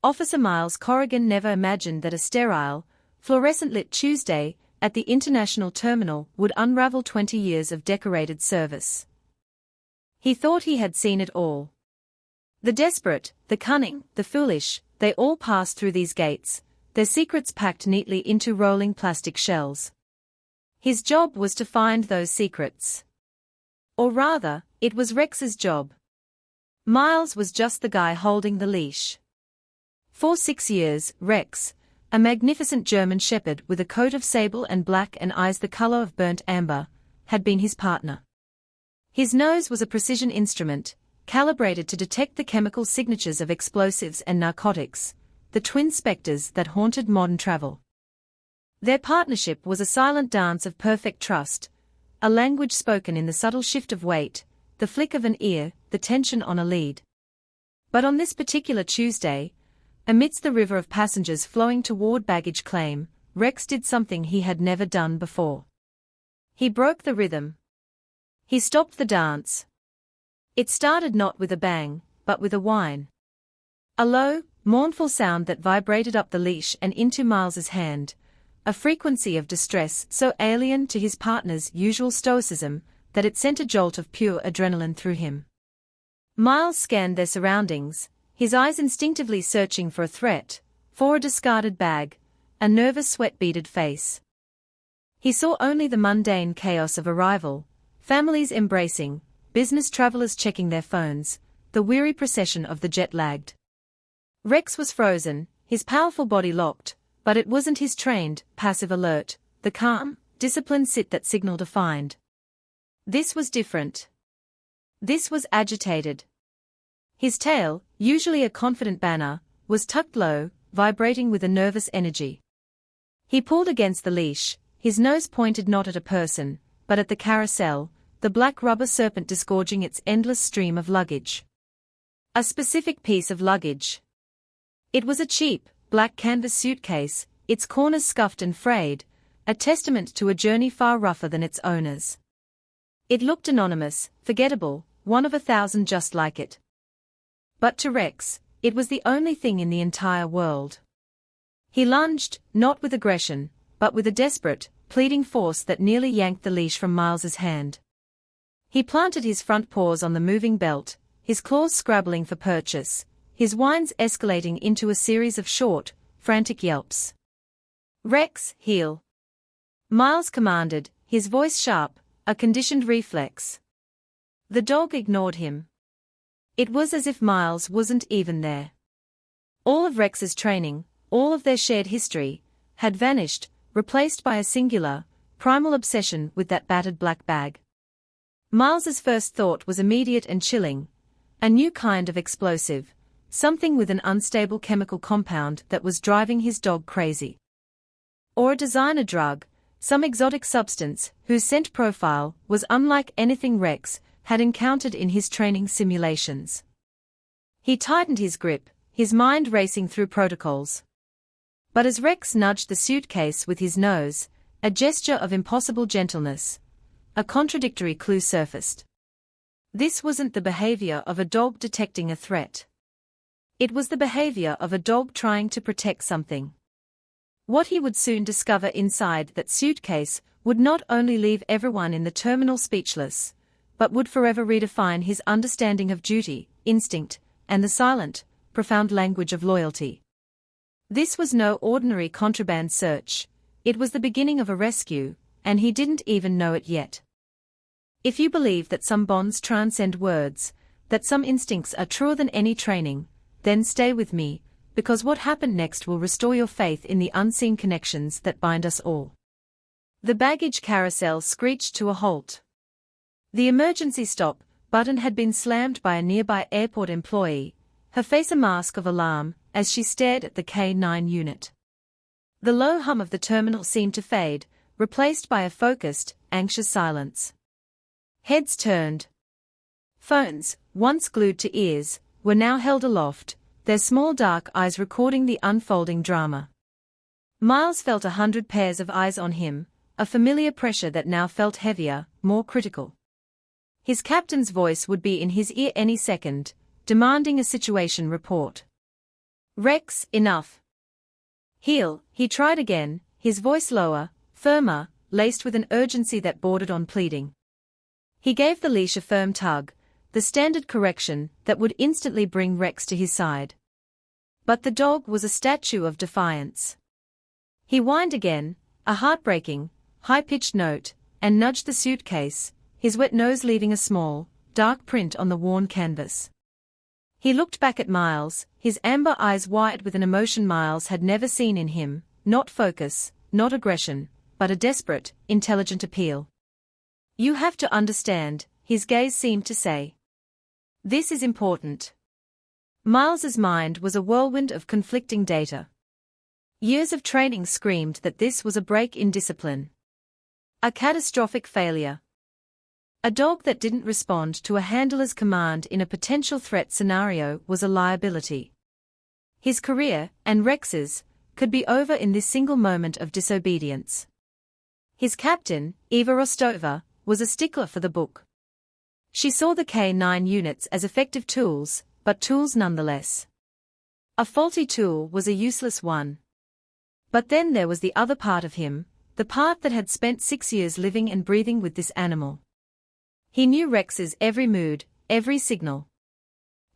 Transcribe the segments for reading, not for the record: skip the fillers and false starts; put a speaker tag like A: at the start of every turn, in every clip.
A: Officer Miles Corrigan never imagined that a sterile, fluorescent-lit Tuesday at the international terminal would unravel 20 years of decorated service. He thought he had seen it all. The desperate, the cunning, the foolish, they all passed through these gates, their secrets packed neatly into rolling plastic shells. His job was to find those secrets. Or rather, it was Rex's job. Miles was just the guy holding the leash. For 6 years, Rex, a magnificent German shepherd with a coat of sable and black and eyes the color of burnt amber, had been his partner. His nose was a precision instrument, calibrated to detect the chemical signatures of explosives and narcotics, the twin specters that haunted modern travel. Their partnership was a silent dance of perfect trust, a language spoken in the subtle shift of weight, the flick of an ear, the tension on a lead. But on this particular Tuesday, amidst the river of passengers flowing toward baggage claim, Rex did something he had never done before. He broke the rhythm. He stopped the dance. It started not with a bang, but with a whine. A low, mournful sound that vibrated up the leash and into Miles's hand, a frequency of distress so alien to his partner's usual stoicism that it sent a jolt of pure adrenaline through him. Miles scanned their surroundings, his eyes instinctively searching for a threat, for a discarded bag, a nervous sweat-beaded face. He saw only the mundane chaos of arrival, families embracing, business travelers checking their phones, the weary procession of the jet-lagged. Rex was frozen, his powerful body locked, but it wasn't his trained, passive alert, the calm, disciplined sit that signaled a find. This was different. This was agitated. His tail, usually a confident banner, was tucked low, vibrating with a nervous energy. He pulled against the leash, his nose pointed not at a person, but at the carousel, the black rubber serpent disgorging its endless stream of luggage. A specific piece of luggage. It was a cheap, black canvas suitcase, its corners scuffed and frayed, a testament to a journey far rougher than its owners. It looked anonymous, forgettable, one of 1,000 just like it. But to Rex, it was the only thing in the entire world. He lunged, not with aggression, but with a desperate, pleading force that nearly yanked the leash from Miles's hand. He planted his front paws on the moving belt, his claws scrabbling for purchase, his whines escalating into a series of short, frantic yelps. "Rex, heel!" Miles commanded, his voice sharp, a conditioned reflex. The dog ignored him. It was as if Miles wasn't even there. All of Rex's training, all of their shared history, had vanished, replaced by a singular, primal obsession with that battered black bag. Miles's first thought was immediate and chilling, a new kind of explosive, something with an unstable chemical compound that was driving his dog crazy. Or a designer drug, some exotic substance whose scent profile was unlike anything Rex had encountered in his training simulations. He tightened his grip, his mind racing through protocols. But as Rex nudged the suitcase with his nose, a gesture of impossible gentleness, a contradictory clue surfaced. This wasn't the behavior of a dog detecting a threat. It was the behavior of a dog trying to protect something. What he would soon discover inside that suitcase would not only leave everyone in the terminal speechless, but would forever redefine his understanding of duty, instinct, and the silent, profound language of loyalty. This was no ordinary contraband search, it was the beginning of a rescue, and he didn't even know it yet. If you believe that some bonds transcend words, that some instincts are truer than any training, then stay with me, because what happened next will restore your faith in the unseen connections that bind us all. The baggage carousel screeched to a halt. The emergency stop button had been slammed by a nearby airport employee, her face a mask of alarm as she stared at the K9 unit. The low hum of the terminal seemed to fade, replaced by a focused, anxious silence. Heads turned. Phones, once glued to ears, were now held aloft, their small dark eyes recording the unfolding drama. Miles felt 100 pairs of eyes on him, a familiar pressure that now felt heavier, more critical. His captain's voice would be in his ear any second, demanding a situation report. Rex, enough. Heel, he tried again, his voice lower, firmer, laced with an urgency that bordered on pleading. He gave the leash a firm tug, the standard correction that would instantly bring Rex to his side. But the dog was a statue of defiance. He whined again, a heartbreaking, high-pitched note, and nudged the suitcase, his wet nose leaving a small, dark print on the worn canvas. He looked back at Miles, his amber eyes wide with an emotion Miles had never seen in him, not focus, not aggression, but a desperate, intelligent appeal. You have to understand, his gaze seemed to say. This is important. Miles's mind was a whirlwind of conflicting data. Years of training screamed that this was a break in discipline. A catastrophic failure. A dog that didn't respond to a handler's command in a potential threat scenario was a liability. His career, and Rex's, could be over in this single moment of disobedience. His captain, Eva Rostova, was a stickler for the book. She saw the K9 units as effective tools, but tools nonetheless. A faulty tool was a useless one. But then there was the other part of him, the part that had spent 6 years living and breathing with this animal. He knew Rex's every mood, every signal.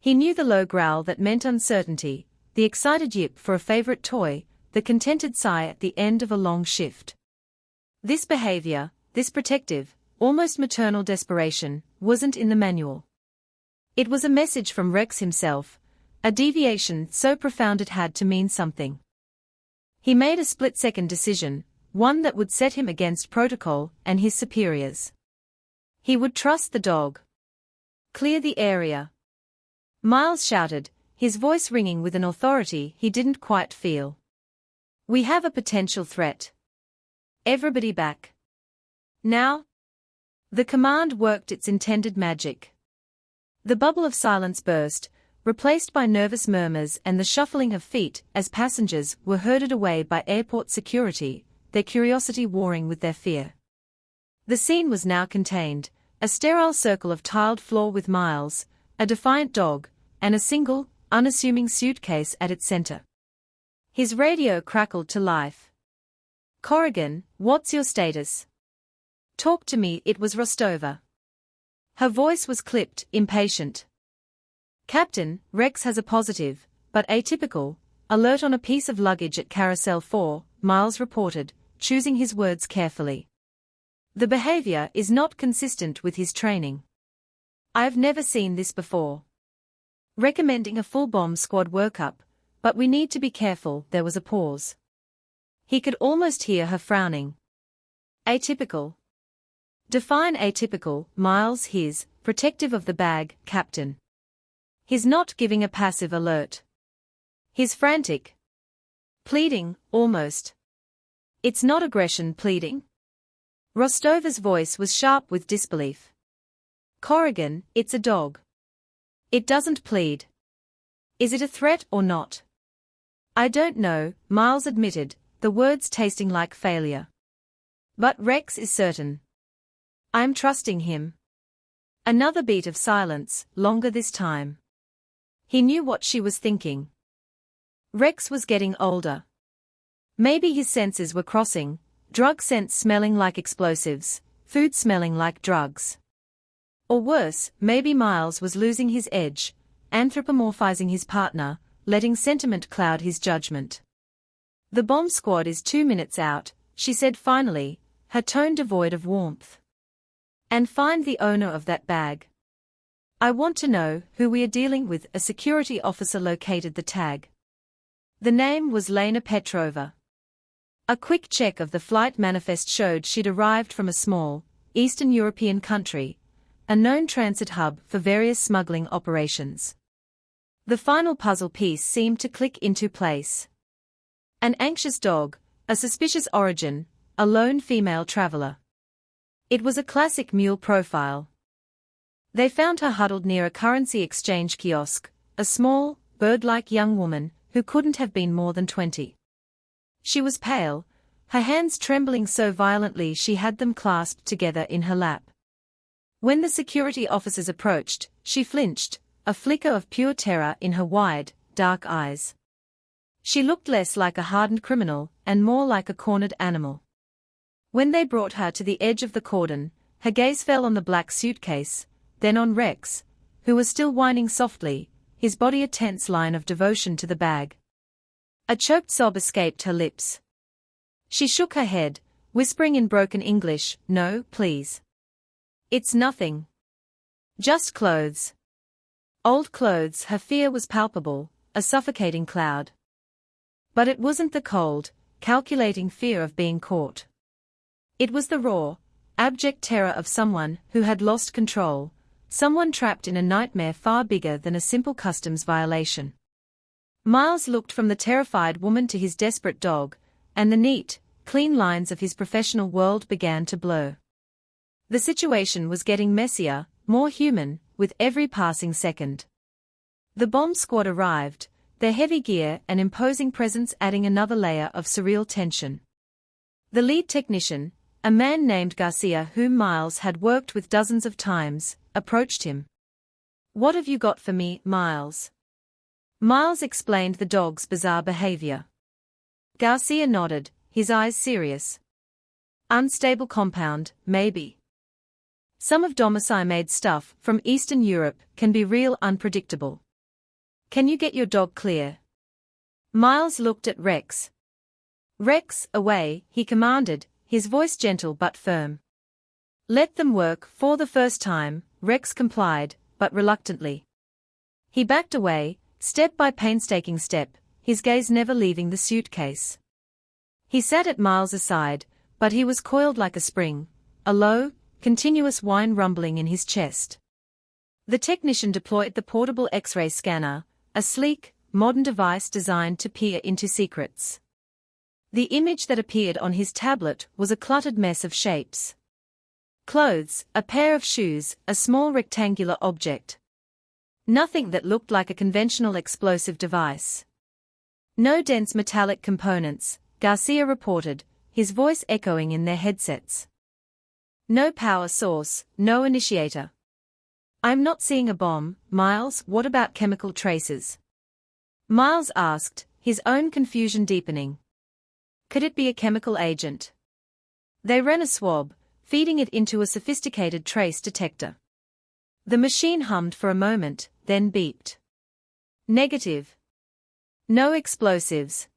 A: He knew the low growl that meant uncertainty, the excited yip for a favorite toy, the contented sigh at the end of a long shift. This behavior, this protective, almost maternal desperation, wasn't in the manual. It was a message from Rex himself, a deviation so profound it had to mean something. He made a split-second decision, one that would set him against protocol and his superiors. He would trust the dog. Clear the area. Miles shouted, his voice ringing with an authority he didn't quite feel. We have a potential threat. Everybody back. Now? The command worked its intended magic. The bubble of silence burst, replaced by nervous murmurs and the shuffling of feet as passengers were herded away by airport security, their curiosity warring with their fear. The scene was now contained, a sterile circle of tiled floor with Miles, a defiant dog, and a single, unassuming suitcase at its center. His radio crackled to life. Corrigan, what's your status? Talk to me. It was Rostova. Her voice was clipped, impatient. Captain, Rex has a positive, but atypical, alert on a piece of luggage at Carousel 4, Miles reported, choosing his words carefully. The behavior is not consistent with his training. I've never seen this before. Recommending a full bomb squad workup, but we need to be careful. There was a pause. He could almost hear her frowning. Atypical. Define atypical, Miles. His, protective of the bag, Captain. He's not giving a passive alert. He's frantic. Pleading, almost. It's not aggression pleading. Rostova's voice was sharp with disbelief. Corrigan, it's a dog. It doesn't plead. Is it a threat or not? I don't know, Miles admitted, the words tasting like failure. But Rex is certain. I'm trusting him. Another beat of silence, longer this time. He knew what she was thinking. Rex was getting older. Maybe his senses were crossing, drug scents smelling like explosives, food smelling like drugs. Or worse, maybe Miles was losing his edge, anthropomorphizing his partner, letting sentiment cloud his judgment. The bomb squad is 2 minutes out, she said finally, her tone devoid of warmth. And find the owner of that bag. I want to know who we are dealing with. A security officer located the tag. The name was Lena Petrova. A quick check of the flight manifest showed she'd arrived from a small, Eastern European country, a known transit hub for various smuggling operations. The final puzzle piece seemed to click into place. An anxious dog, a suspicious origin, a lone female traveler. It was a classic mule profile. They found her huddled near a currency exchange kiosk, a small, bird-like young woman who couldn't have been more than 20. She was pale, her hands trembling so violently she had them clasped together in her lap. When the security officers approached, she flinched, a flicker of pure terror in her wide, dark eyes. She looked less like a hardened criminal and more like a cornered animal. When they brought her to the edge of the cordon, her gaze fell on the black suitcase, then on Rex, who was still whining softly, his body a tense line of devotion to the bag. A choked sob escaped her lips. She shook her head, whispering in broken English, "No, please. It's nothing. Just clothes." Old clothes. Her fear was palpable, a suffocating cloud. But it wasn't the cold, calculating fear of being caught. It was the raw, abject terror of someone who had lost control, someone trapped in a nightmare far bigger than a simple customs violation. Miles looked from the terrified woman to his desperate dog, and the neat, clean lines of his professional world began to blur. The situation was getting messier, more human, with every passing second. The bomb squad arrived, their heavy gear and imposing presence adding another layer of surreal tension. The lead technician, a man named Garcia whom Miles had worked with dozens of times, approached him. "What have you got for me, Miles?" Miles explained the dog's bizarre behavior. Garcia nodded, his eyes serious. "Unstable compound, maybe. Some of domicile-made stuff from Eastern Europe can be real unpredictable. Can you get your dog clear?" Miles looked at Rex. "Rex, away," he commanded, his voice gentle but firm. "Let them work." For the first time, Rex complied, but reluctantly. He backed away, step by painstaking step, his gaze never leaving the suitcase. He sat at Miles's side, but he was coiled like a spring, a low, continuous whine rumbling in his chest. The technician deployed the portable X-ray scanner, a sleek, modern device designed to peer into secrets. The image that appeared on his tablet was a cluttered mess of shapes. Clothes, a pair of shoes, a small rectangular object. Nothing that looked like a conventional explosive device. No dense metallic components, Garcia reported, his voice echoing in their headsets. No power source, no initiator. "I'm not seeing a bomb, Miles. What about chemical traces?" Miles asked, his own confusion deepening. Could it be a chemical agent? They ran a swab, feeding it into a sophisticated trace detector. The machine hummed for a moment, then beeped. Negative. No explosives.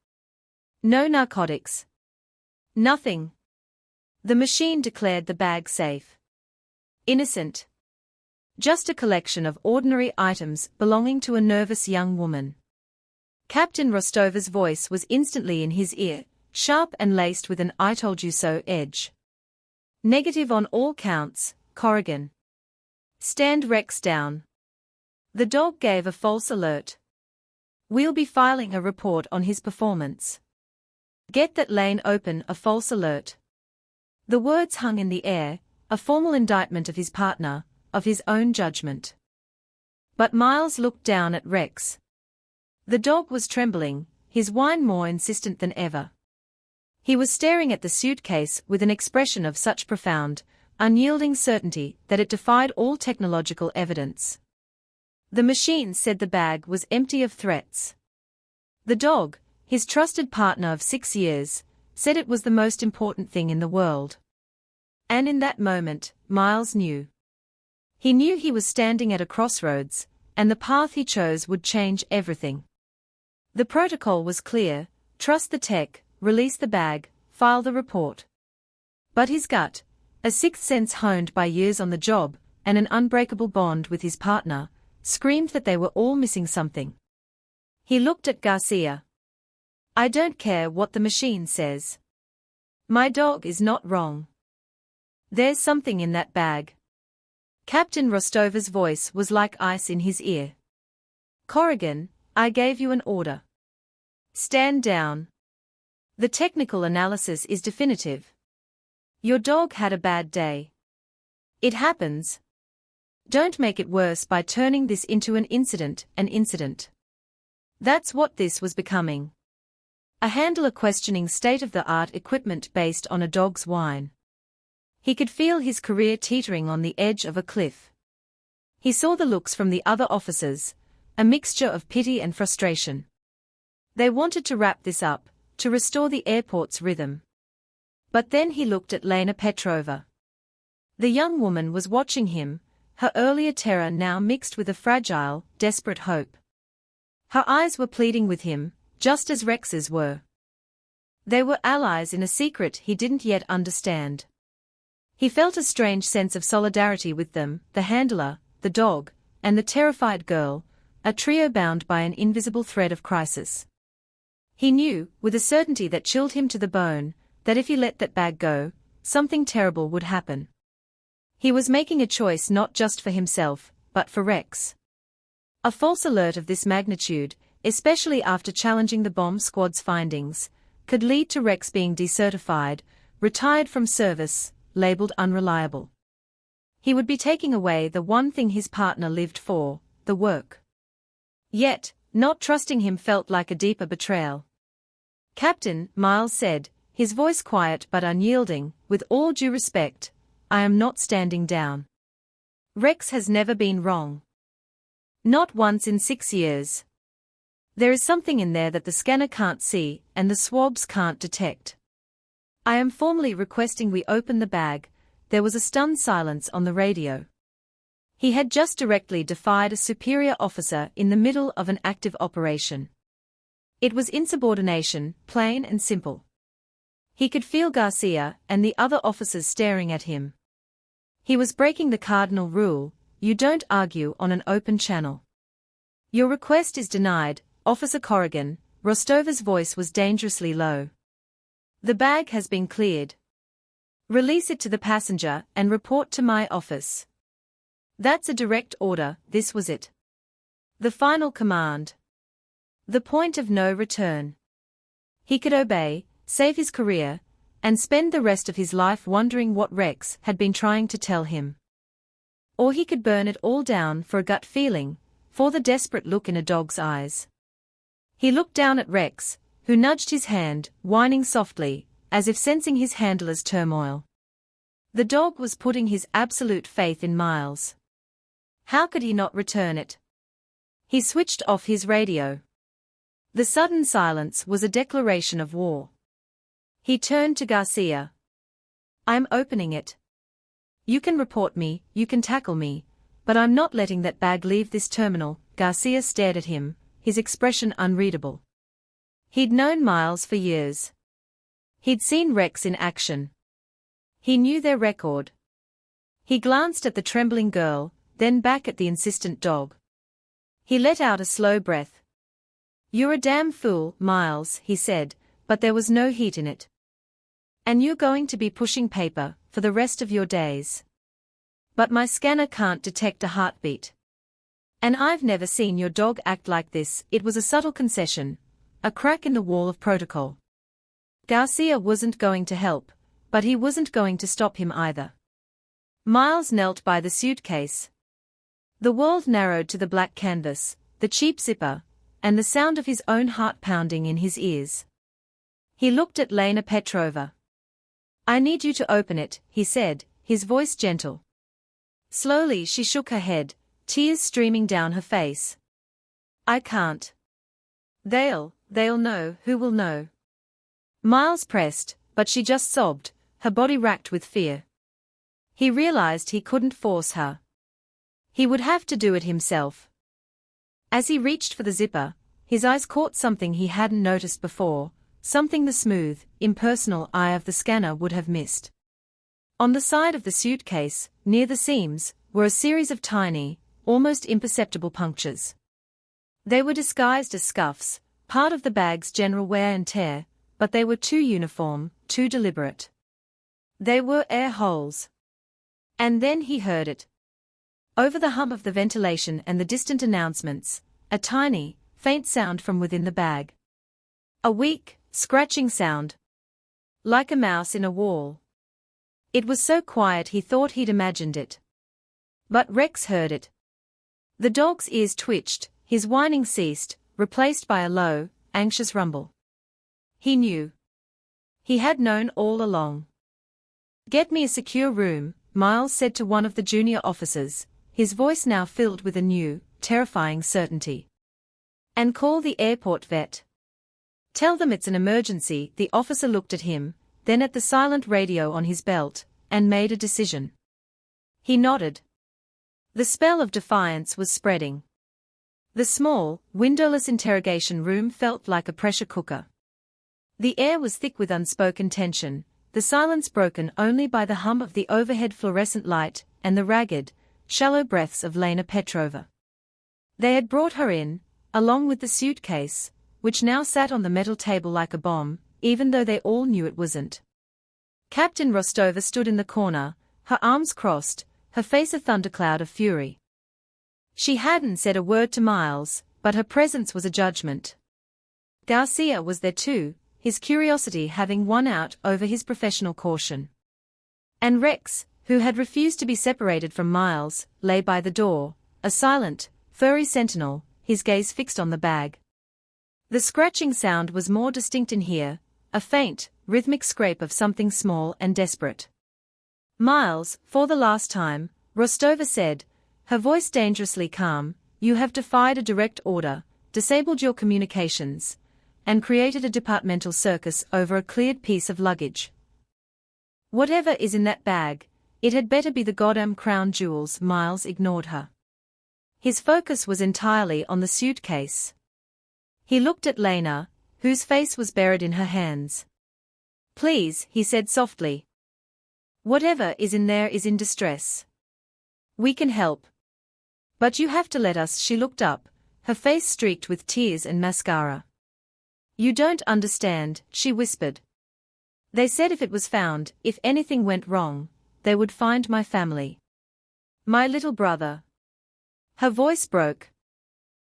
A: No narcotics. Nothing. The machine declared the bag safe. Innocent. Just a collection of ordinary items belonging to a nervous young woman. Captain Rostova's voice was instantly in his ear, sharp and laced with an "I told you so" edge. Negative on all counts, Corrigan. Stand Rex down. The dog gave a false alert. We'll be filing a report on his performance. Get that lane open. A false alert. The words hung in the air, a formal indictment of his partner, of his own judgment. But Miles looked down at Rex. The dog was trembling, his whine more insistent than ever. He was staring at the suitcase with an expression of such profound, unyielding certainty that it defied all technological evidence. The machine said the bag was empty of threats. The dog, his trusted partner of 6 years, said it was the most important thing in the world. And in that moment, Miles knew. He knew he was standing at a crossroads, and the path he chose would change everything. The protocol was clear: trust the tech, release the bag, file the report. But his gut, a sixth sense honed by years on the job, and an unbreakable bond with his partner, screamed that they were all missing something. He looked at Garcia. "I don't care what the machine says. My dog is not wrong. There's something in that bag." Captain Rostova's voice was like ice in his ear. "Corrigan, I gave you an order. Stand down. The technical analysis is definitive. Your dog had a bad day. It happens. Don't make it worse by turning this into an incident. That's what this was becoming. A handler questioning state-of-the-art equipment based on a dog's whine. He could feel his career teetering on the edge of a cliff. He saw the looks from the other officers, a mixture of pity and frustration. They wanted to wrap this up, to restore the airport's rhythm. But then he looked at Lena Petrova. The young woman was watching him, her earlier terror now mixed with a fragile, desperate hope. Her eyes were pleading with him, just as Rex's were. They were allies in a secret he didn't yet understand. He felt a strange sense of solidarity with them, the handler, the dog, and the terrified girl, a trio bound by an invisible thread of crisis. He knew, with a certainty that chilled him to the bone, that if he let that bag go, something terrible would happen. He was making a choice not just for himself, but for Rex. A false alert of this magnitude, especially after challenging the bomb squad's findings, could lead to Rex being decertified, retired from service, labeled unreliable. He would be taking away the one thing his partner lived for, the work. Yet, not trusting him felt like a deeper betrayal. "Captain," Miles said, his voice quiet but unyielding, "with all due respect, I am not standing down. Rex has never been wrong. Not once in 6 years. There is something in there that the scanner can't see and the swabs can't detect. I am formally requesting we open the bag." There was a stunned silence on the radio. He had just directly defied a superior officer in the middle of an active operation. It was insubordination, plain and simple. He could feel Garcia and the other officers staring at him. He was breaking the cardinal rule: you don't argue on an open channel. "Your request is denied, Officer Corrigan." Rostova's voice was dangerously low. "The bag has been cleared. Release it to the passenger and report to my office." That's a direct order. This was it. The final command. The point of no return. He could obey, save his career, and spend the rest of his life wondering what Rex had been trying to tell him. Or he could burn it all down for a gut feeling, for the desperate look in a dog's eyes. He looked down at Rex, who nudged his hand, whining softly, as if sensing his handler's turmoil. The dog was putting his absolute faith in Miles. How could he not return it? He switched off his radio. The sudden silence was a declaration of war. He turned to Garcia. "I'm opening it. You can report me, you can tackle me, but I'm not letting that bag leave this terminal." Garcia stared at him, his expression unreadable. He'd known Miles for years. He'd seen Rex in action. He knew their record. He glanced at the trembling girl, then back at the insistent dog. He let out a slow breath. "You're a damn fool, Miles," he said, but there was no heat in it. "And you're going to be pushing paper for the rest of your days. But my scanner can't detect a heartbeat. And I've never seen your dog act like this." It was a subtle concession, a crack in the wall of protocol. Garcia wasn't going to help, but he wasn't going to stop him either. Miles knelt by the suitcase. The world narrowed to the black canvas, the cheap zipper, and the sound of his own heart pounding in his ears. He looked at Lena Petrova. "I need you to open it," he said, his voice gentle. Slowly she shook her head, tears streaming down her face. "I can't. They'll know. Who will know?" Miles pressed, but she just sobbed, her body racked with fear. He realized he couldn't force her. He would have to do it himself. As he reached for the zipper, his eyes caught something he hadn't noticed before, something the smooth, impersonal eye of the scanner would have missed. On the side of the suitcase, near the seams, were a series of tiny, almost imperceptible punctures. They were disguised as scuffs, part of the bag's general wear and tear, but they were too uniform, too deliberate. They were air holes. And then he heard it. Over the hum of the ventilation and the distant announcements, a tiny, faint sound from within the bag. A weak, scratching sound. Like a mouse in a wall. It was so quiet he thought he'd imagined it. But Rex heard it. The dog's ears twitched, his whining ceased, replaced by a low, anxious rumble. He knew. He had known all along. "Get me a secure room," Miles said to one of the junior officers, his voice now filled with a new, terrifying certainty. "And call the airport vet." Tell them it's an emergency. The officer looked at him, then at the silent radio on his belt, and made a decision. He nodded. The spell of defiance was spreading. The small, windowless interrogation room felt like a pressure cooker. The air was thick with unspoken tension, the silence broken only by the hum of the overhead fluorescent light and the ragged, shallow breaths of Lena Petrova. They had brought her in, along with the suitcase, which now sat on the metal table like a bomb, even though they all knew it wasn't. Captain Rostova stood in the corner, her arms crossed, her face a thundercloud of fury. She hadn't said a word to Miles, but her presence was a judgment. Garcia was there too, his curiosity having won out over his professional caution. And Rex, who had refused to be separated from Miles, lay by the door, a silent, furry sentinel, his gaze fixed on the bag. The scratching sound was more distinct in here, a faint, rhythmic scrape of something small and desperate. Miles, for the last time, Rostova said, her voice dangerously calm, you have defied a direct order, disabled your communications, and created a departmental circus over a cleared piece of luggage. Whatever is in that bag, it had better be the goddamn crown jewels. Miles ignored her. His focus was entirely on the suitcase. He looked at Lena, whose face was buried in her hands. Please, he said softly. Whatever is in there is in distress. We can help. But you have to let us. She looked up, her face streaked with tears and mascara. You don't understand, she whispered. They said if it was found, if anything went wrong, they would find my family. My little brother. Her voice broke.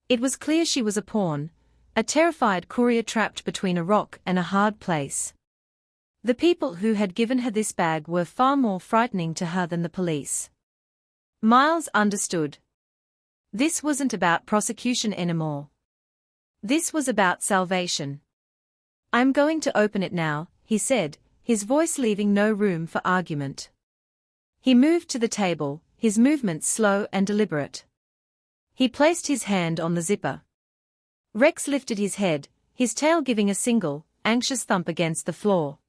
A: It was clear she was a pawn, a terrified courier trapped between a rock and a hard place. The people who had given her this bag were far more frightening to her than the police. Miles understood. This wasn't about prosecution anymore. This was about salvation. I'm going to open it now, he said, his voice leaving no room for argument. He moved to the table, his movements slow and deliberate. He placed his hand on the zipper. Rex lifted his head, his tail giving a single, anxious thump against the floor.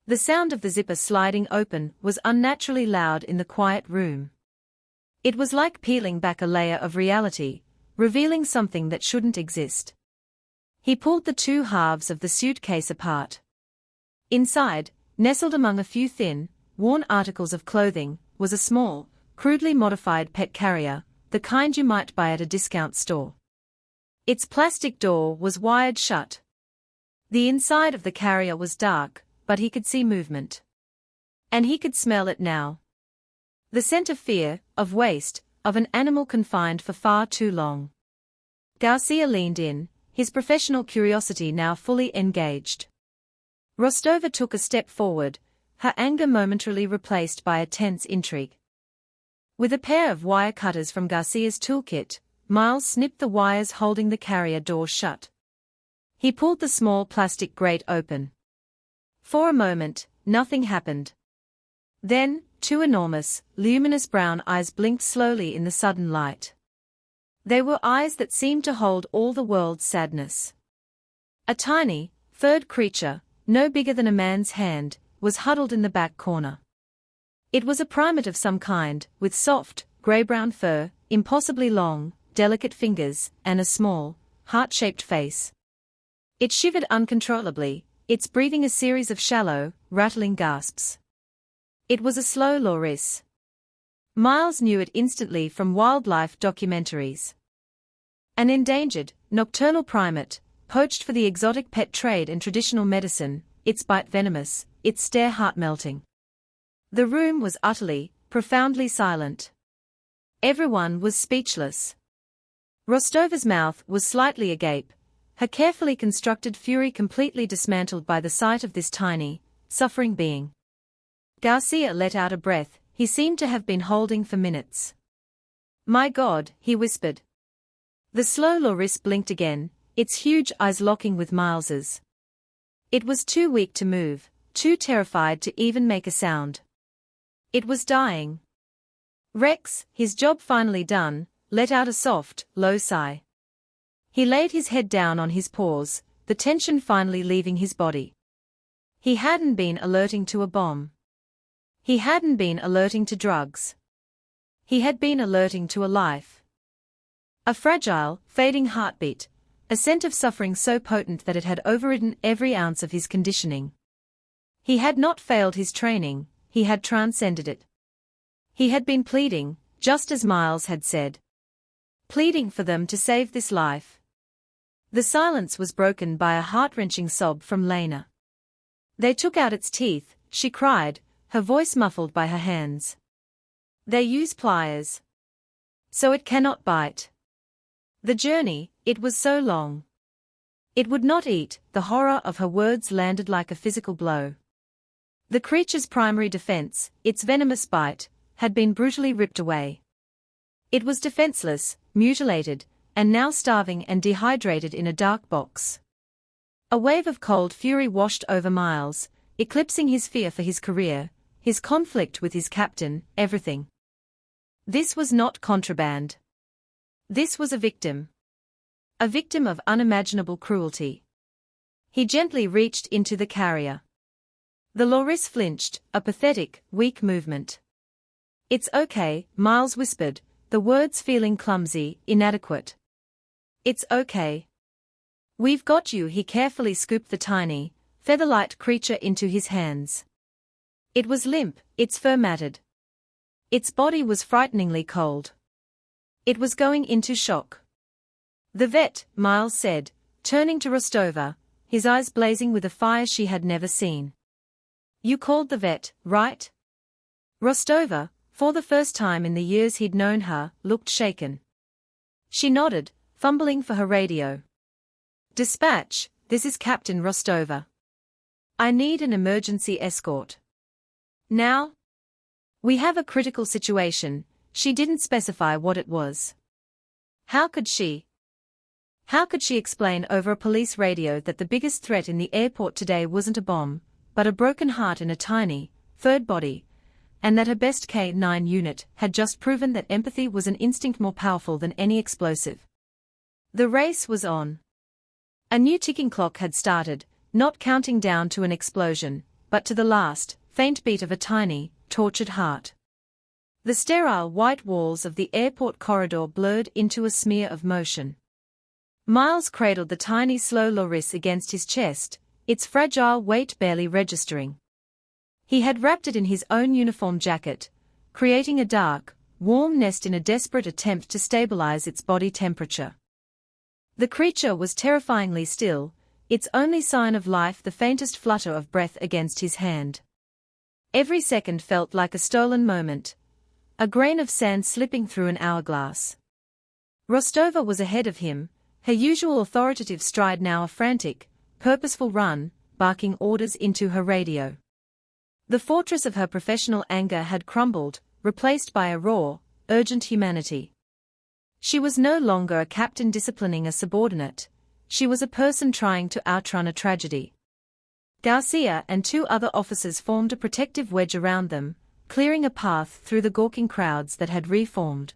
A: The sound of the zipper sliding open was unnaturally loud in the quiet room. It was like peeling back a layer of reality, revealing something that shouldn't exist. He pulled the two halves of the suitcase apart. Inside, nestled among a few thin, worn articles of clothing, was a small, crudely modified pet carrier, the kind you might buy at a discount store. Its plastic door was wired shut. The inside of the carrier was dark, but he could see movement. And he could smell it now. The scent of fear, of waste, of an animal confined for far too long. Garcia leaned in, his professional curiosity now fully engaged. Rostova took a step forward, her anger momentarily replaced by a tense intrigue. With a pair of wire cutters from Garcia's toolkit, Miles snipped the wires holding the carrier door shut. He pulled the small plastic grate open. For a moment, nothing happened. Then, two enormous, luminous brown eyes blinked slowly in the sudden light. They were eyes that seemed to hold all the world's sadness. A tiny, furred creature, no bigger than a man's hand, was huddled in the back corner. It was a primate of some kind, with soft, grey-brown fur, impossibly long, delicate fingers, and a small, heart-shaped face. It shivered uncontrollably, its breathing a series of shallow, rattling gasps. It was a slow loris. Miles knew it instantly from wildlife documentaries. An endangered, nocturnal primate, poached for the exotic pet trade and traditional medicine, its bite venomous, its stare heart-melting. The room was utterly, profoundly silent. Everyone was speechless. Rostova's mouth was slightly agape, her carefully constructed fury completely dismantled by the sight of this tiny, suffering being. Garcia let out a breath he seemed to have been holding for minutes. My God, he whispered. The slow loris blinked again, its huge eyes locking with Miles's. It was too weak to move, too terrified to even make a sound. It was dying. Rex, his job finally done, let out a soft, low sigh. He laid his head down on his paws, the tension finally leaving his body. He hadn't been alerting to a bomb. He hadn't been alerting to drugs. He had been alerting to a life. A fragile, fading heartbeat, a scent of suffering so potent that it had overridden every ounce of his conditioning. He had not failed his training, he had transcended it. He had been pleading, just as Miles had said. Pleading for them to save this life. The silence was broken by a heart-wrenching sob from Lena. They took out its teeth, she cried, her voice muffled by her hands. They use pliers. So it cannot bite. The journey, it was so long. It would not eat, the horror of her words landed like a physical blow. The creature's primary defense, its venomous bite, had been brutally ripped away. It was defenseless, mutilated, and now starving and dehydrated in a dark box. A wave of cold fury washed over Miles, eclipsing his fear for his career, his conflict with his captain, everything. This was not contraband. This was a victim. A victim of unimaginable cruelty. He gently reached into the carrier. The loris flinched, a pathetic, weak movement. "It's okay," Miles whispered, the words feeling clumsy, inadequate. "It's okay. We've got you." He carefully scooped the tiny, feather-light creature into his hands. It was limp, its fur matted. Its body was frighteningly cold. It was going into shock. "The vet," Miles said, turning to Rostova, his eyes blazing with a fire she had never seen. "You called the vet, right?" Rostova, for the first time in the years he'd known her, looked shaken. She nodded, fumbling for her radio. "Dispatch, this is Captain Rostova. I need an emergency escort. Now? We have a critical situation." She didn't specify what it was. How could she? How could she explain over a police radio that the biggest threat in the airport today wasn't a bomb, but a broken heart in a tiny, furred body, and that her best K-9 unit had just proven that empathy was an instinct more powerful than any explosive? The race was on. A new ticking clock had started, not counting down to an explosion, but to the last, faint beat of a tiny, tortured heart. The sterile white walls of the airport corridor blurred into a smear of motion. Miles cradled the tiny slow loris against his chest, its fragile weight barely registering. He had wrapped it in his own uniform jacket, creating a dark, warm nest in a desperate attempt to stabilize its body temperature. The creature was terrifyingly still, its only sign of life the faintest flutter of breath against his hand. Every second felt like a stolen moment, a grain of sand slipping through an hourglass. Rostova was ahead of him, her usual authoritative stride now a frantic, purposeful run, barking orders into her radio. The fortress of her professional anger had crumbled, replaced by a raw, urgent humanity. She was no longer a captain disciplining a subordinate, she was a person trying to outrun a tragedy. Garcia and two other officers formed a protective wedge around them, clearing a path through the gawking crowds that had reformed.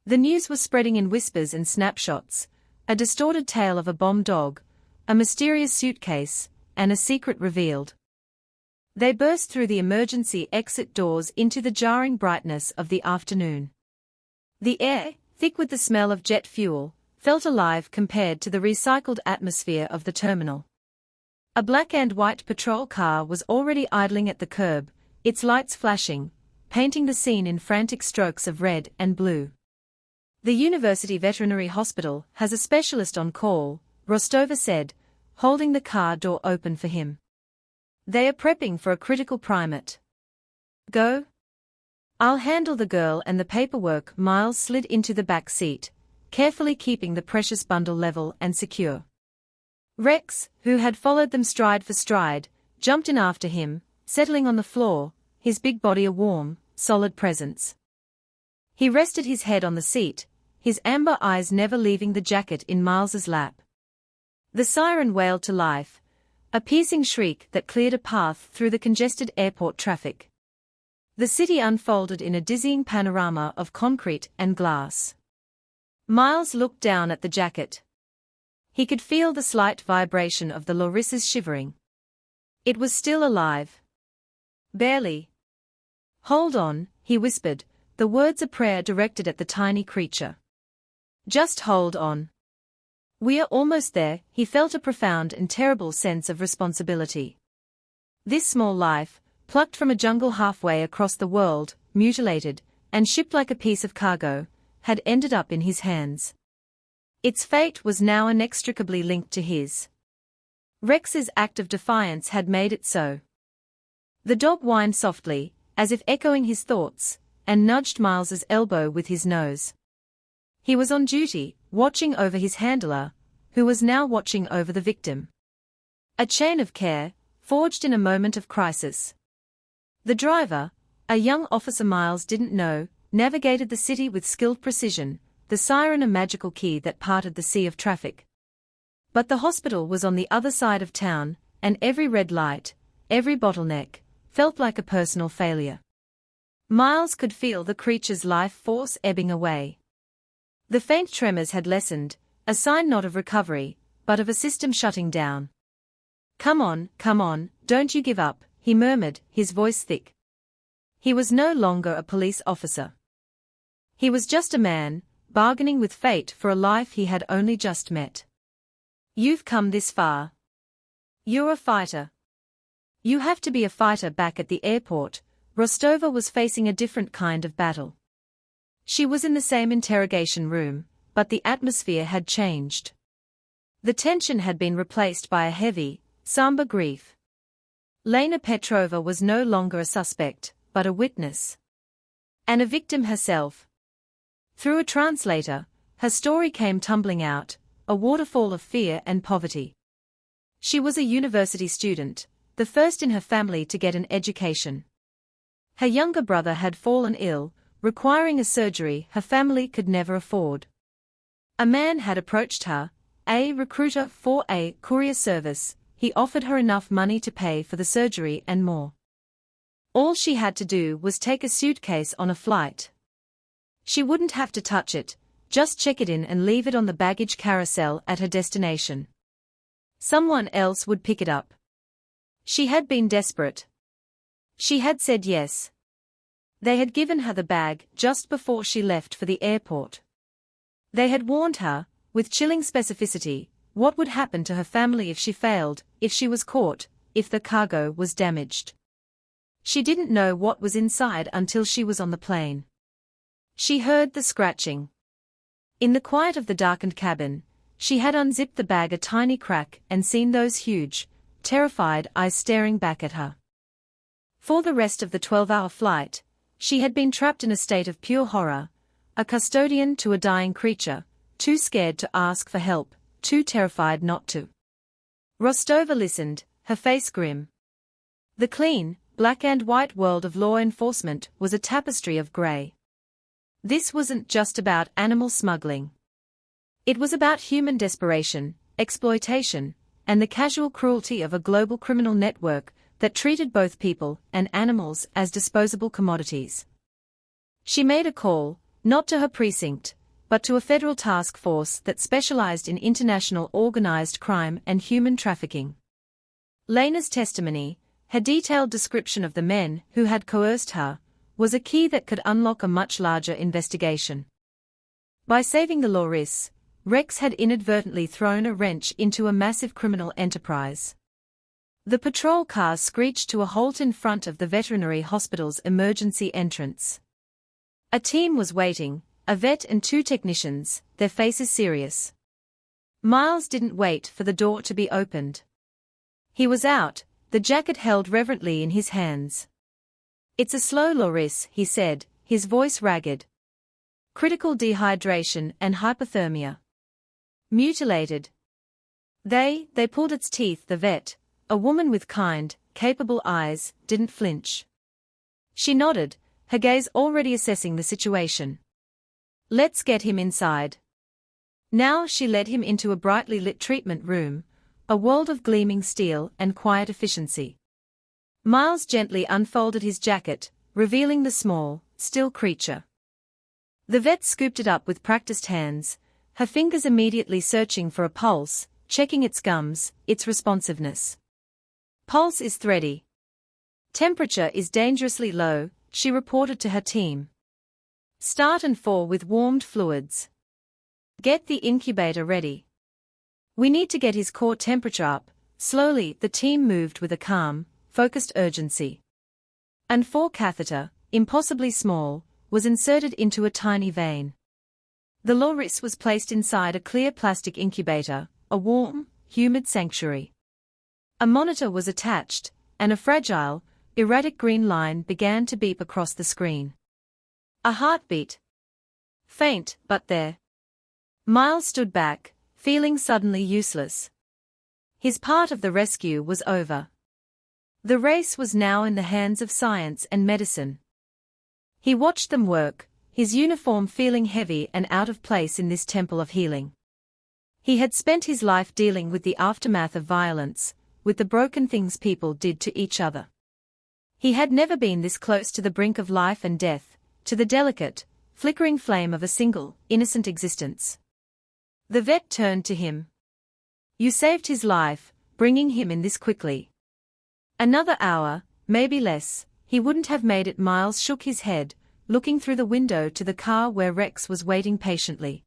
A: The news was spreading in whispers and snapshots, a distorted tale of a bomb dog, a mysterious suitcase, and a secret revealed. They burst through the emergency exit doors into the jarring brightness of the afternoon. The air, thick with the smell of jet fuel, felt alive compared to the recycled atmosphere of the terminal. A black and white patrol car was already idling at the curb, its lights flashing, painting the scene in frantic strokes of red and blue. "The University Veterinary Hospital has a specialist on call," Rostova said, holding the car door open for him. "They are prepping for a critical primate. Go? I'll handle the girl and the paperwork." Miles slid into the back seat, carefully keeping the precious bundle level and secure. Rex, who had followed them stride for stride, jumped in after him, settling on the floor, his big body a warm, solid presence. He rested his head on the seat, his amber eyes never leaving the jacket in Miles's lap. The siren wailed to life, a piercing shriek that cleared a path through the congested airport traffic. The city unfolded in a dizzying panorama of concrete and glass. Miles looked down at the jacket. He could feel the slight vibration of the lorises shivering. It was still alive. Barely. "Hold on," he whispered, the words a prayer directed at the tiny creature. "Just hold on. We are almost there." He felt a profound and terrible sense of responsibility. This small life, plucked from a jungle halfway across the world, mutilated, and shipped like a piece of cargo, had ended up in his hands. Its fate was now inextricably linked to his. Rex's act of defiance had made it so. The dog whined softly, as if echoing his thoughts, and nudged Miles's elbow with his nose. He was on duty, watching over his handler, who was now watching over the victim. A chain of care, forged in a moment of crisis. The driver, a young officer Miles didn't know, navigated the city with skilled precision, the siren a magical key that parted the sea of traffic. But the hospital was on the other side of town, and every red light, every bottleneck, felt like a personal failure. Miles could feel the creature's life force ebbing away. The faint tremors had lessened, a sign not of recovery, but of a system shutting down. Come on, don't you give up," he murmured, his voice thick. He was no longer a police officer. He was just a man, bargaining with fate for a life he had only just met. "You've come this far. You're a fighter. You have to be a fighter." Back at the airport, Rostova was facing a different kind of battle. She was in the same interrogation room, but the atmosphere had changed. The tension had been replaced by a heavy, somber grief. Lena Petrova was no longer a suspect, but a witness. And a victim herself. Through a translator, her story came tumbling out, a waterfall of fear and poverty. She was a university student, the first in her family to get an education. Her younger brother had fallen ill, requiring a surgery her family could never afford. A man had approached her, a recruiter for a courier service. He offered her enough money to pay for the surgery and more. All she had to do was take a suitcase on a flight. She wouldn't have to touch it, just check it in and leave it on the baggage carousel at her destination. Someone else would pick it up. She had been desperate. She had said yes. They had given her the bag just before she left for the airport. They had warned her, with chilling specificity, what would happen to her family if she failed, if she was caught, if the cargo was damaged. She didn't know what was inside until she was on the plane. She heard the scratching. In the quiet of the darkened cabin, she had unzipped the bag a tiny crack and seen those huge, terrified eyes staring back at her. For the rest of the 12-hour flight, she had been trapped in a state of pure horror, a custodian to a dying creature, too scared to ask for help, too terrified not to. Rostova listened, her face grim. The clean, black and white world of law enforcement was a tapestry of grey. This wasn't just about animal smuggling. It was about human desperation, exploitation, and the casual cruelty of a global criminal network that treated both people and animals as disposable commodities. She made a call, not to her precinct, but to a federal task force that specialized in international organized crime and human trafficking. Lena's testimony, her detailed description of the men who had coerced her, was a key that could unlock a much larger investigation. By saving the loris, Rex had inadvertently thrown a wrench into a massive criminal enterprise. The patrol cars screeched to a halt in front of the veterinary hospital's emergency entrance. A team was waiting, a vet and 2 technicians, their faces serious. Miles didn't wait for the door to be opened. He was out, the jacket held reverently in his hands. "It's a slow loris," he said, his voice ragged. "Critical dehydration and hypothermia. Mutilated." They pulled its teeth. The vet, a woman with kind, capable eyes, didn't flinch. She nodded, her gaze already assessing the situation. "Let's get him inside." Now she led him into a brightly lit treatment room, a world of gleaming steel and quiet efficiency. Miles gently unfolded his jacket, revealing the small, still creature. The vet scooped it up with practiced hands, her fingers immediately searching for a pulse, checking its gums, its responsiveness. Pulse is thready. Temperature is dangerously low, she reported to her team. Start and thaw with warmed fluids. Get the incubator ready. We need to get his core temperature up. Slowly, the team moved with a calm, focused urgency. An thaw catheter, impossibly small, was inserted into a tiny vein. The loris was placed inside a clear plastic incubator, a warm, humid sanctuary. A monitor was attached, and a fragile, erratic green line began to beep across the screen. A heartbeat. Faint, but there. Miles stood back, feeling suddenly useless. His part of the rescue was over. The race was now in the hands of science and medicine. He watched them work, his uniform feeling heavy and out of place in this temple of healing. He had spent his life dealing with the aftermath of violence, with the broken things people did to each other. He had never been this close to the brink of life and death, to the delicate, flickering flame of a single, innocent existence. The vet turned to him. You saved his life, bringing him in this quickly. Another hour, maybe less, he wouldn't have made it. Miles shook his head, looking through the window to the car where Rex was waiting patiently.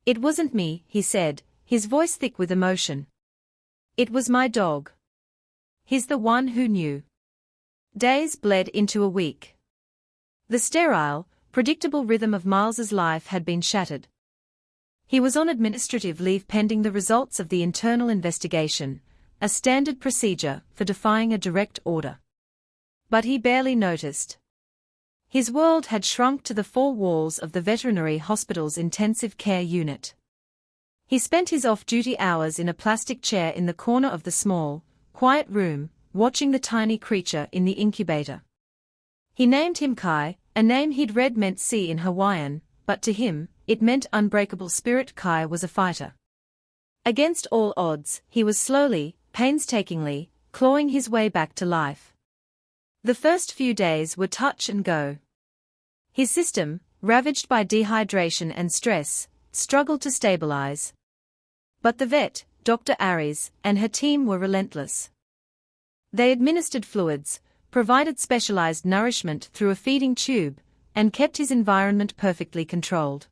A: It wasn't me, he said, his voice thick with emotion. It was my dog. He's the one who knew. Days bled into a week. The sterile, predictable rhythm of Miles's life had been shattered. He was on administrative leave pending the results of the internal investigation, a standard procedure for defying a direct order. But he barely noticed. His world had shrunk to the four walls of the veterinary hospital's intensive care unit. He spent his off-duty hours in a plastic chair in the corner of the small, quiet room, watching the tiny creature in the incubator. He named him Kai, a name he'd read meant sea in Hawaiian, but to him, it meant unbreakable spirit. Kai was a fighter. Against all odds, he was slowly, painstakingly, clawing his way back to life. The first few days were touch and go. His system, ravaged by dehydration and stress, struggled to stabilize. But the vet, Dr. Aries, and her team were relentless. They administered fluids, provided specialized nourishment through a feeding tube, and kept his environment perfectly controlled.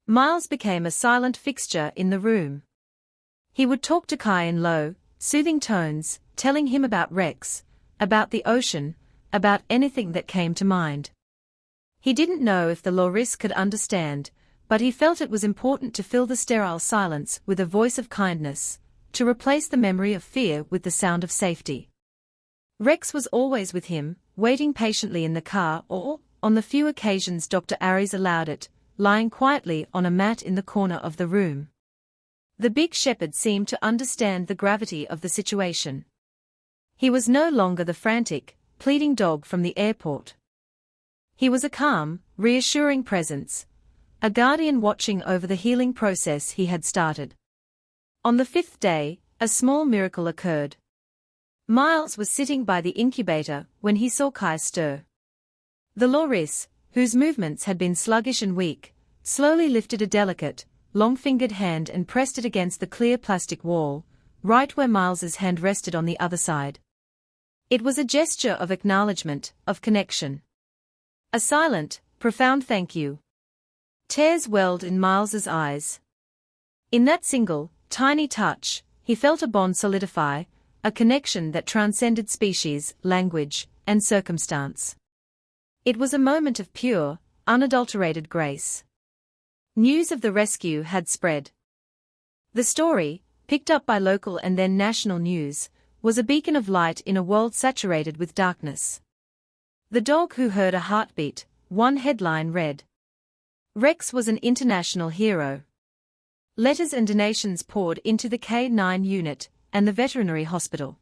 A: Miles became a silent fixture in the room. He would talk to Kai in low, soothing tones, telling him about Rex, about the ocean, about anything that came to mind. He didn't know if the loris could understand, but he felt it was important to fill the sterile silence with a voice of kindness, to replace the memory of fear with the sound of safety. Rex was always with him, waiting patiently in the car or, on the few occasions Dr. Aries allowed it, lying quietly on a mat in the corner of the room. The big shepherd seemed to understand the gravity of the situation. He was no longer the frantic, pleading dog from the airport. He was a calm, reassuring presence, a guardian watching over the healing process he had started. On the 5th day, a small miracle occurred. Miles was sitting by the incubator when he saw Kai stir. The loris, whose movements had been sluggish and weak, slowly lifted a delicate, long-fingered hand and pressed it against the clear plastic wall, right where Miles's hand rested on the other side. It was a gesture of acknowledgement, of connection. A silent, profound thank you. Tears welled in Miles's eyes. In that single, tiny touch, he felt a bond solidify, a connection that transcended species, language, and circumstance. It was a moment of pure, unadulterated grace. News of the rescue had spread. The story, picked up by local and then national news, was a beacon of light in a world saturated with darkness. The dog who heard a heartbeat, one headline read. Rex was an international hero. Letters and donations poured into the K-9 unit and the veterinary hospital.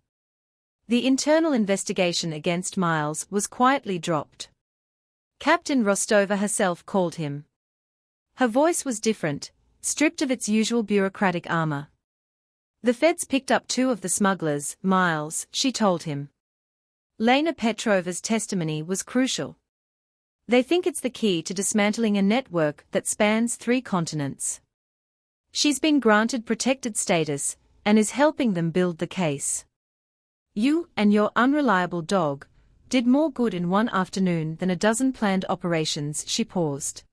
A: The internal investigation against Miles was quietly dropped. Captain Rostova herself called him. Her voice was different, stripped of its usual bureaucratic armor. The feds picked up 2 of the smugglers, Miles, she told him. Lena Petrova's testimony was crucial. They think it's the key to dismantling a network that spans 3 continents. She's been granted protected status and is helping them build the case. You and your unreliable dog did more good in one afternoon than a dozen planned operations. She paused.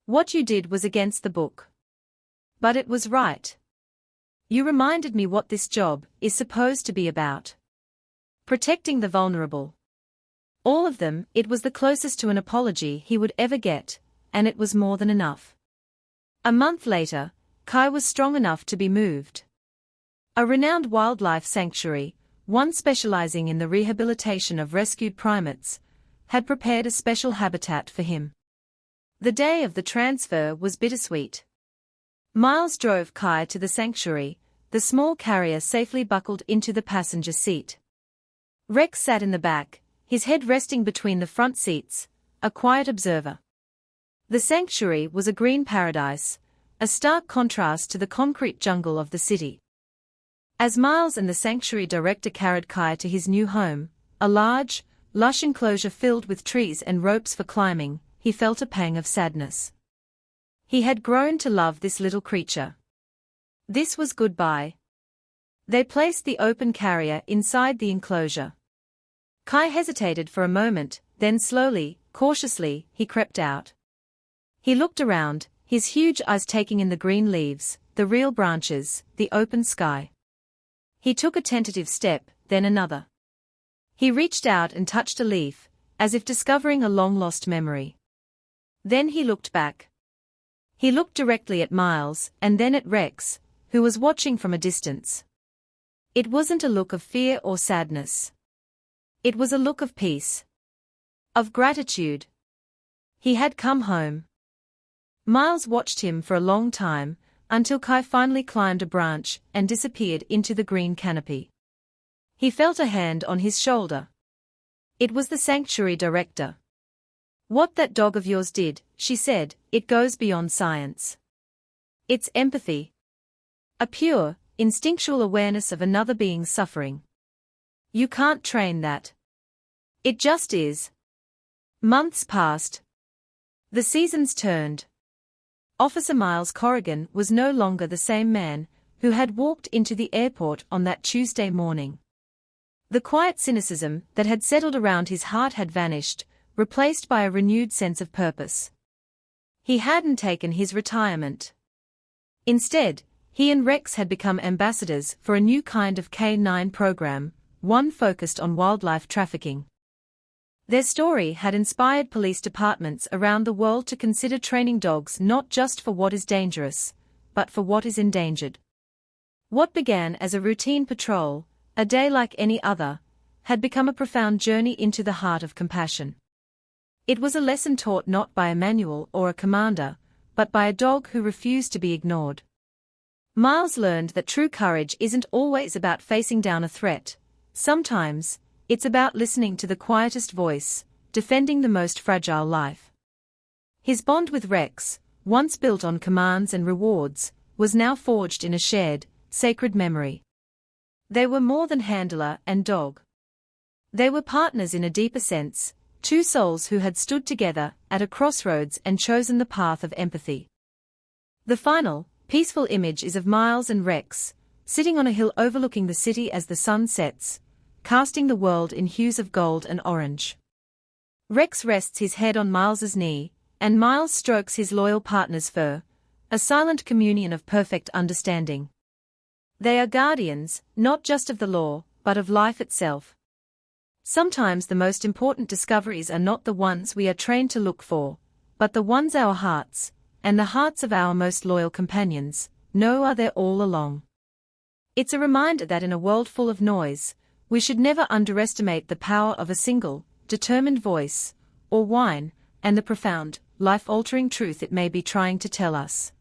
A: What you did was against the book. But it was right. You reminded me what this job is supposed to be about. Protecting the vulnerable. All of them. It was the closest to an apology he would ever get, and it was more than enough. A month later, Kai was strong enough to be moved. A renowned wildlife sanctuary, one specializing in the rehabilitation of rescued primates, had prepared a special habitat for him. The day of the transfer was bittersweet. Miles drove Kai to the sanctuary, the small carrier safely buckled into the passenger seat. Rex sat in the back, his head resting between the front seats, a quiet observer. The sanctuary was a green paradise, a stark contrast to the concrete jungle of the city. As Miles and the sanctuary director carried Kai to his new home, a large, lush enclosure filled with trees and ropes for climbing, he felt a pang of sadness. He had grown to love this little creature. This was goodbye. They placed the open carrier inside the enclosure. Kai hesitated for a moment, then slowly, cautiously, he crept out. He looked around, his huge eyes taking in the green leaves, the real branches, the open sky. He took a tentative step, then another. He reached out and touched a leaf, as if discovering a long-lost memory. Then he looked back. He looked directly at Miles, and then at Rex, who was watching from a distance. It wasn't a look of fear or sadness. It was a look of peace. Of gratitude. He had come home. Miles watched him for a long time, until Kai finally climbed a branch and disappeared into the green canopy. He felt a hand on his shoulder. It was the sanctuary director. What that dog of yours did, she said, it goes beyond science. It's empathy. A pure, instinctual awareness of another being's suffering. You can't train that. It just is. Months passed. The seasons turned. Officer Miles Corrigan was no longer the same man who had walked into the airport on that Tuesday morning. The quiet cynicism that had settled around his heart had vanished, replaced by a renewed sense of purpose. He hadn't taken his retirement. Instead, he and Rex had become ambassadors for a new kind of K-9 program, one focused on wildlife trafficking. Their story had inspired police departments around the world to consider training dogs not just for what is dangerous, but for what is endangered. What began as a routine patrol, a day like any other, had become a profound journey into the heart of compassion. It was a lesson taught not by a manual or a commander, but by a dog who refused to be ignored. Miles learned that true courage isn't always about facing down a threat. Sometimes, it's about listening to the quietest voice, defending the most fragile life. His bond with Rex, once built on commands and rewards, was now forged in a shared, sacred memory. They were more than handler and dog. They were partners in a deeper sense, two souls who had stood together at a crossroads and chosen the path of empathy. The final, peaceful image is of Miles and Rex, sitting on a hill overlooking the city as the sun sets, casting the world in hues of gold and orange. Rex rests his head on Miles's knee, and Miles strokes his loyal partner's fur, a silent communion of perfect understanding. They are guardians, not just of the law, but of life itself. Sometimes the most important discoveries are not the ones we are trained to look for, but the ones our hearts, and the hearts of our most loyal companions, know are there all along. It's a reminder that in a world full of noise, we should never underestimate the power of a single, determined voice, or whine, and the profound, life-altering truth it may be trying to tell us.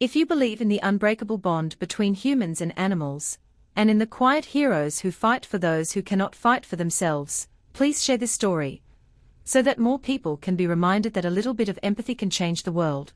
A: If you believe in the unbreakable bond between humans and animals, and in the quiet heroes who fight for those who cannot fight for themselves, please share this story, so that more people can be reminded that a little bit of empathy can change the world.